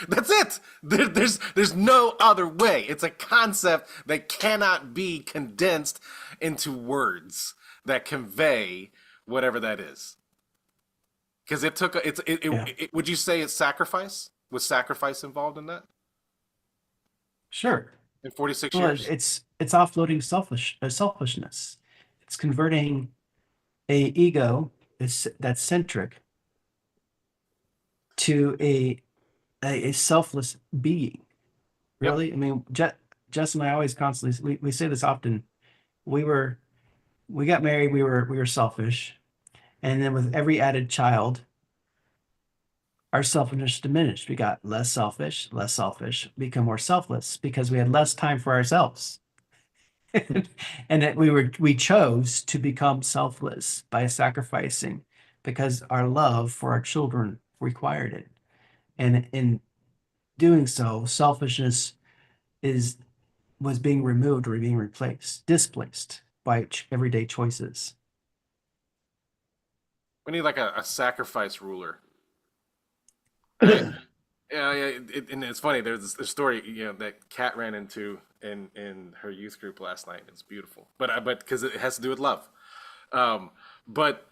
That's it. There's no other way. It's a concept that cannot be condensed into words that convey whatever that is. Because it took a, Yeah, would you say it's sacrifice? Was sacrifice involved in that sure. in 46 Well, years? it's offloading selfishness. It's converting a ego that's centric to a selfless being. Yep. Really, I mean, Jess and I always constantly we say this often. We were we got married. We were selfish, and then with every added child, our selfishness diminished. We got less selfish, become more selfless because we had less time for ourselves. And that we chose to become selfless by sacrificing because our love for our children required it. And in doing so, selfishness is was being removed or being displaced by everyday choices. We need like a sacrifice ruler. I Yeah, yeah, and it's funny. There's this story, that Kat ran into in her youth group last night. It's beautiful, but because it has to do with love. But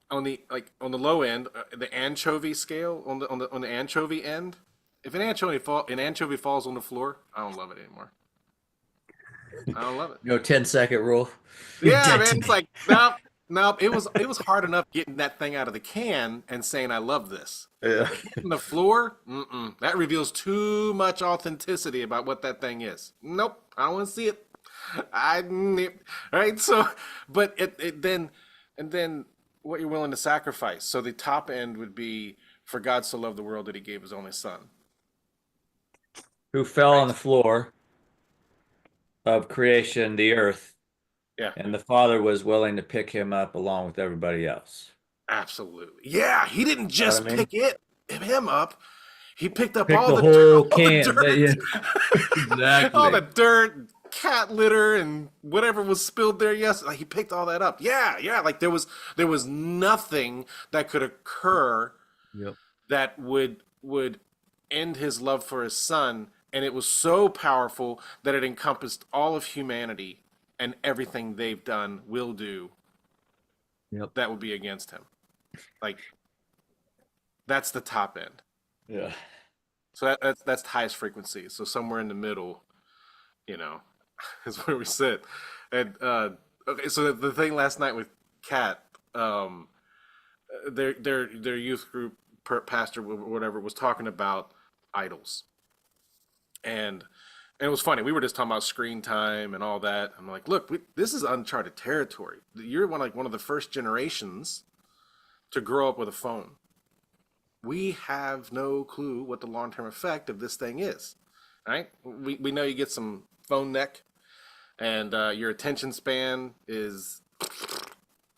on the low end, the anchovy scale on the anchovy end, if an anchovy falls on the floor, I don't love it anymore. I don't love it. No 10-second rule. You're Yeah, dead man, to it's me. like nope, nope. It was hard enough getting that thing out of the can and saying I love this. Yeah. Hitting the floor, that reveals too much authenticity about what that thing is. Nope, I don't want to see it. I right. So, but it then and then what you're willing to sacrifice. So the top end would be, for God so loved the world that he gave his only son. Who fell on Right? the floor of creation, the earth, Yeah, and the Father was willing to pick him up along with everybody else. absolutely. Yeah, he didn't You know what just I mean? pick him up. He picked up Pick all the the dirt, whole all the can. Yeah, dirt, all exactly. the dirt, cat litter, and whatever was spilled there. Yes, like he picked all that up. Yeah, yeah. Like there was nothing that could occur Yep. that would end his love for his son, and it was so powerful that it encompassed all of humanity and everything they've done, will do, Yep. that would be against him. Like that's the top end. Yeah. So that's the highest frequency. So somewhere in the middle, you know, is where we sit. And okay, so the thing last night with Kat, their youth group pastor, whatever, was talking about idols, and it was funny. We were just talking about screen time and all that. I'm like, look, this is uncharted territory. You're one of the first generations to grow up with a phone. We have no clue what the long-term effect of this thing is, right? We know you get some phone neck, and your attention span is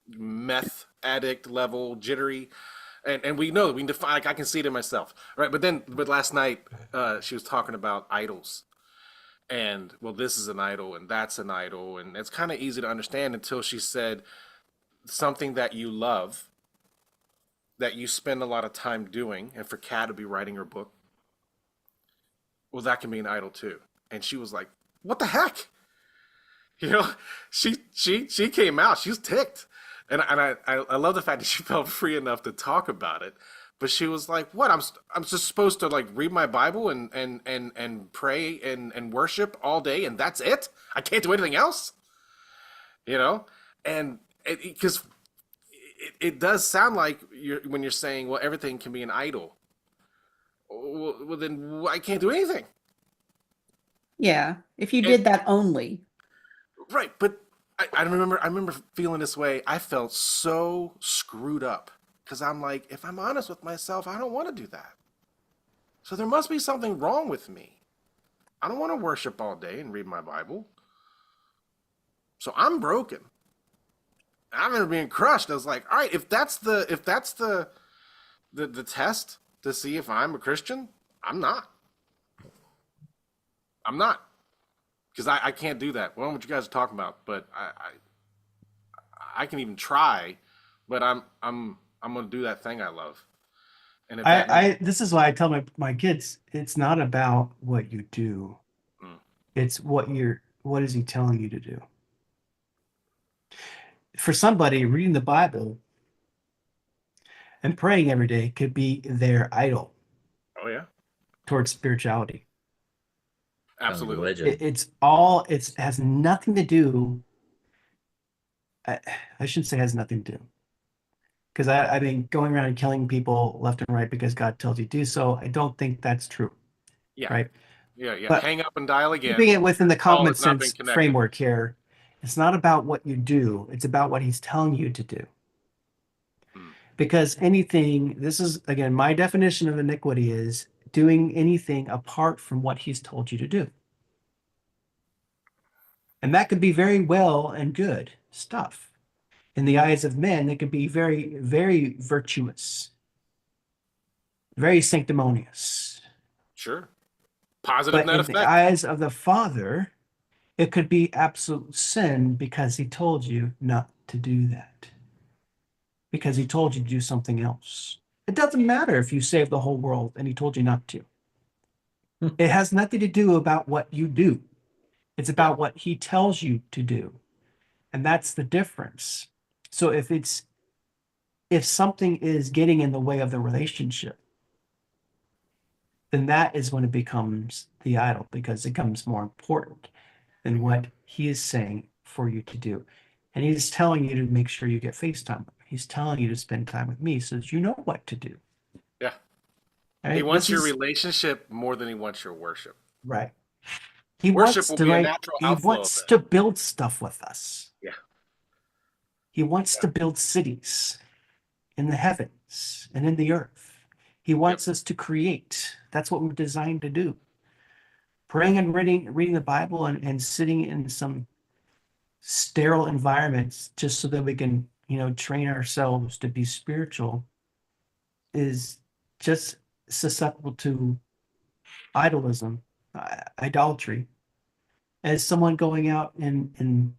meth addict level jittery, and we know we can define. Like I can see it in myself, right? But last night she was talking about idols, and well, this is an idol and that's an idol, and it's kind of easy to understand until she said something that you love, that you spend a lot of time doing, and for Kat to be writing her book, well, that can be an idol too. And she was like, "What the heck?" You know, she came out. She was ticked, and I love the fact that she felt free enough to talk about it. But she was like, "What? I'm just supposed to like read my Bible and pray and worship all day, and that's it? I can't do anything else?" You know, and because it does sound like when you're saying, "Well, everything can be an idol." Well, then I can't do anything. Yeah. If you And did that only. right, but I remember feeling this way. I felt so screwed up because I'm like, if I'm honest with myself, I don't want to do that. So there must be something wrong with me. I don't want to worship all day and read my Bible. So I'm broken. I remember being crushed. I was like, all right, if that's the test to see if I'm a Christian, I'm not. I'm not. Because I can't do that. Well, what you guys are talking about, but I can even try, but I'm gonna do that thing I love. And if that means I this is why I tell my kids, it's not about what you do. mm, It's what is he telling you to do? For somebody, reading the Bible and praying every day could be their idol oh yeah, towards spirituality. absolutely. Religion. It has nothing to do. I, I shouldn't say has nothing to do, because I mean, going around and killing people left and right because God tells you to do so, I don't think that's true, Yeah, right? yeah. But Hang up and dial keeping again. it within the All common has not been sense connected. framework here, it's not about what you do, it's about what he's telling you to do. Mm, Because anything, this is again, my definition of iniquity is doing anything apart from what he's told you to do. And that could be very well and good stuff. In the eyes of men, it could be very, very virtuous, very sanctimonious. sure. Positive But net in the effect. eyes of the Father, it could be absolute sin because he told you not to do that, because he told you to do something else. It doesn't matter if you save the whole world and he told you not to. It has nothing to do about what you do. It's Yeah, about what he tells you to do. And that's the difference. So if something is getting in the way of the relationship, then that is when it becomes the idol because it becomes more important than what he is saying for you to do. And he's telling you to make sure you get FaceTime with me. He's telling you to spend time with me so that you know what to do. yeah. He Right? wants This your is relationship more than he wants your worship. right. He Worship wants will to be a right. natural He outflow of wants that. to build stuff with us. Yeah, He wants to build cities. in the heavens and in the earth. He Yep. wants us to create. That's what we're designed to do. Praying and reading the Bible and sitting in some sterile environments just so that we can, train ourselves to be spiritual is just susceptible to idolism, idolatry, as someone going out and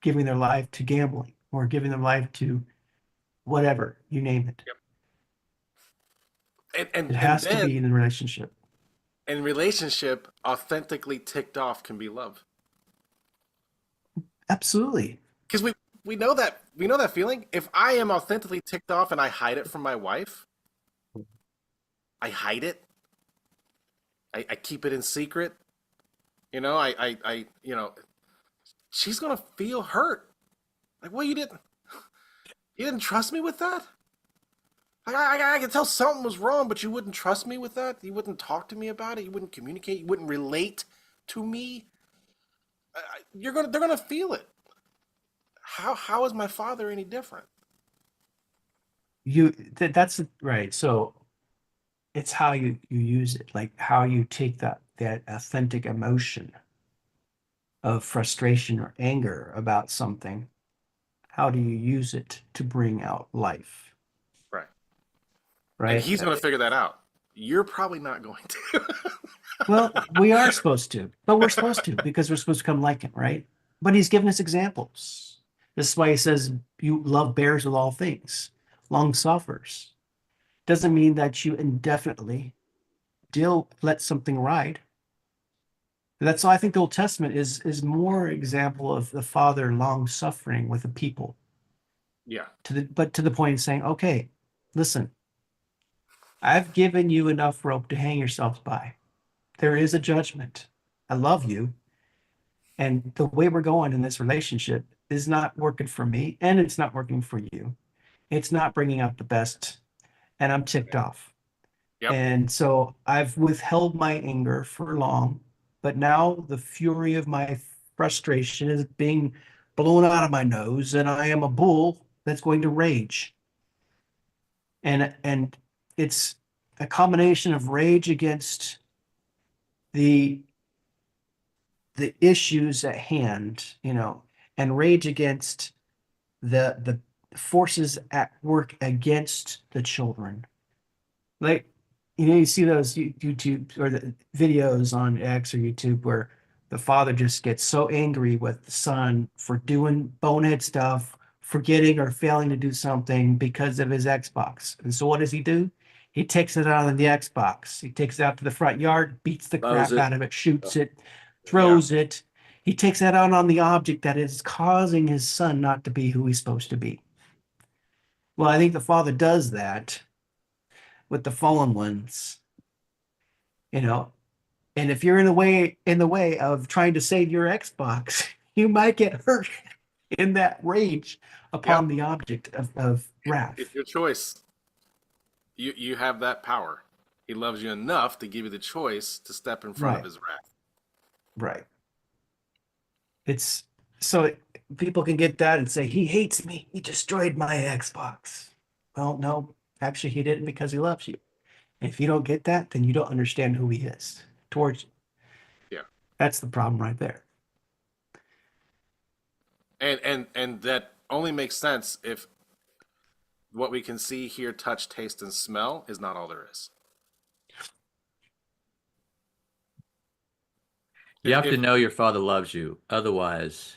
giving their life to gambling or giving their life to whatever, you name it. Yep. It And has to then be in the relationship. in relationship, authentically ticked off can be love. Absolutely. Because we know that feeling. If I am authentically ticked off and I hide it from my wife, I hide it. I keep it in secret. She's gonna feel hurt. Like, well, you didn't trust me with that. I can tell something was wrong, but you wouldn't trust me with that. You wouldn't talk to me about it. You wouldn't communicate. You wouldn't relate to me. They're gonna feel it. How is my father any different? That's right. So it's how you use it, like how you take that authentic emotion of frustration or anger about something. How do you use it to bring out life? Right. And Right? he's gonna figure that out. You're probably not going to. Well, we are supposed to, but we're supposed to because we're supposed to become like him, right? But he's given us examples. This is why he says you love bears with all things, long suffers. Doesn't mean that you indefinitely let something ride. That's why I think the Old Testament is more example of the Father long suffering with the people Yeah. to the point of saying, okay, listen, I've given you enough rope to hang yourselves by. There is a judgment. I love you. And the way we're going in this relationship is not working for me and it's not working for you. It's not bringing out the best. And I'm ticked off. Yep. And so I've withheld my anger for long, but now the fury of my frustration is being blown out of my nose, and I am a bull that's going to rage. And it's a combination of rage against the the issues at hand, and rage against the forces at work against the children. Like, you see those YouTube or the videos on X or YouTube where the father just gets so angry with the son for doing bonehead stuff, forgetting or failing to do something because of his Xbox. And so what does he do? He takes it out on the Xbox. He takes it out to the front yard, beats the Blows crap it. out of it, shoots it, Yeah. throws it. He takes that out on the object that is causing his son not to be who he's supposed to be. Well, I think the father does that with the fallen ones, you know. And if you're in the way of trying to save your Xbox, you might get hurt in that rage Yep. upon the object of It's wrath. your choice. You have that power. He loves you enough to give you the choice to step in front of Right, his wrath. right. It's so people can get that and say, he hates me. He destroyed my Xbox. Well, no, actually, he did it because he loves you. And if you don't get that, then you don't understand who he is towards you. Yeah. That's the problem right there. And that only makes sense if what we can see, hear, touch, taste, and smell is not all there is. You have to If know your father loves you. Otherwise,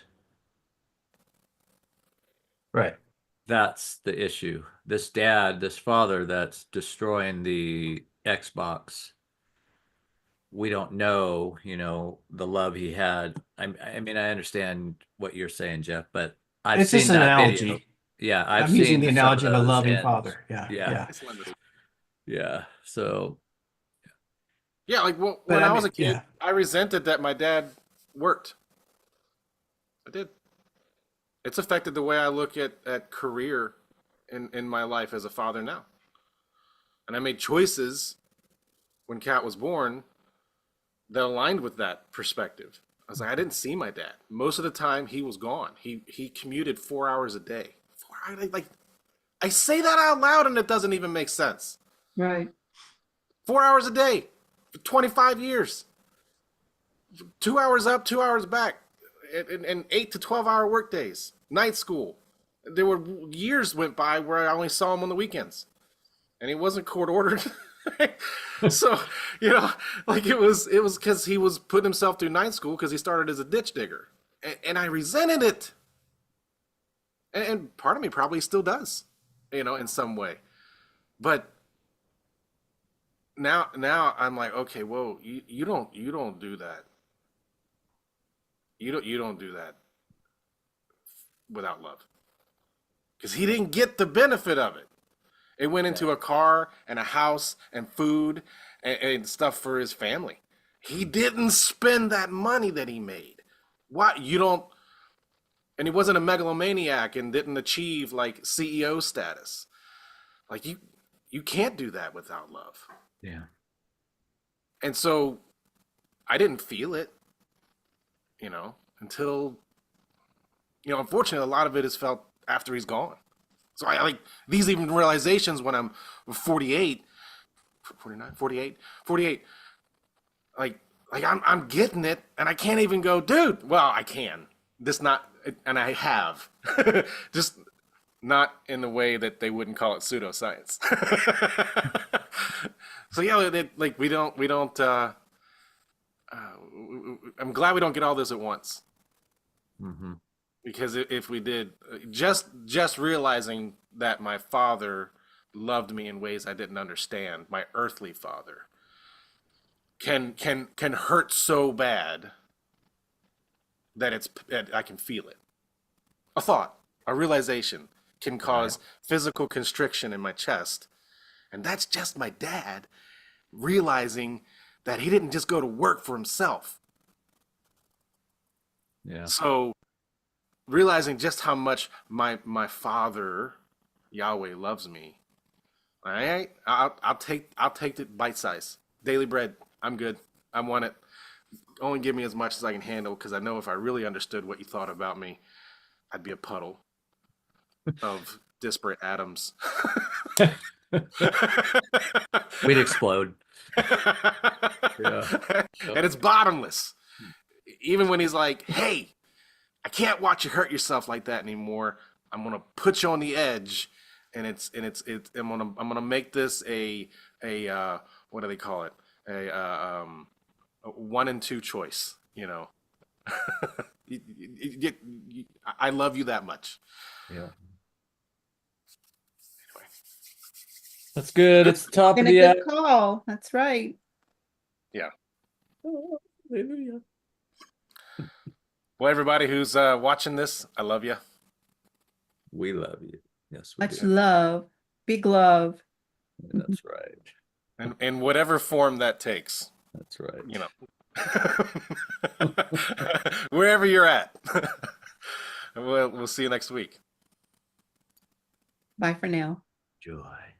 Right. that's the issue. This dad, this father that's destroying the Xbox, we don't know, the love he had. I mean, I understand what you're saying, Jeff, but I've It's just seen an that video. analogy. Yeah, I've I'm using the seen some of analogy of a those, loving and father. Yeah, yeah, yeah. it's limited. yeah. So, Yeah, like But when I I was mean, a kid, yeah, I resented that my dad worked. I did. It's affected the way I look at career in my life as a father now. And I made choices when Kat was born that aligned with that perspective. I was like, I didn't see my dad. Most of the time he was gone. He commuted 4 hours a day. 4 hours, like I say that out loud and it doesn't even make sense. Right. 4 hours a day for 25 years. 2 hours up, 2 hours back. And 8 to 12-hour work days. Night school. There were years went by where I only saw him on the weekends. And he wasn't court ordered. So, like it was because he was putting himself through night school because he started as a ditch digger. And I resented it. And part of me probably still does, in some way. But now I'm like, okay, whoa, you don't do that. You don't do that without love. Because he didn't get the benefit of it. It went into a car and a house and food and stuff for his family. He didn't spend that money that he made. Why you don't? And he wasn't a megalomaniac and didn't achieve like CEO status. Like you can't do that without love. Yeah. And so I didn't feel it, until, unfortunately, a lot of it is felt after he's gone. So I like these even realizations when I'm 48, 49, 48, like I'm getting it and I can't even go, dude, well, I can. And I have. Just not in the way that they wouldn't call it pseudoscience. So yeah, we don't I'm glad we don't get all this at once. Mm-hmm. Because if we did, just realizing that my father loved me in ways I didn't understand, my earthly father, can hurt so bad that I can feel it. A thought, a realization can cause physical constriction in my chest, and that's just my dad realizing that he didn't just go to work for himself. Yeah. So realizing just how much my father Yahweh loves me. All right, I'll take it bite size, daily bread. I'm good. I want it. Only give me as much as I can handle, because I know if I really understood what you thought about me, I'd be a puddle of disparate atoms. We'd explode. Yeah. And it's bottomless. Even when he's like, "Hey, I can't watch you hurt yourself like that anymore. I'm gonna put you on the edge, and I'm gonna make this a what do they call it? A 1 and 2 choice. I love you that much." Yeah. That's good. It's the top of And a the good call. That's right. Yeah. hour. Hallelujah. Well, everybody who's watching this, I love you. We love you. Yes, we Much do. love. Big love. That's right. And in whatever form that takes, That's right. wherever you're at. We'll see you next week. Bye for now. Joy.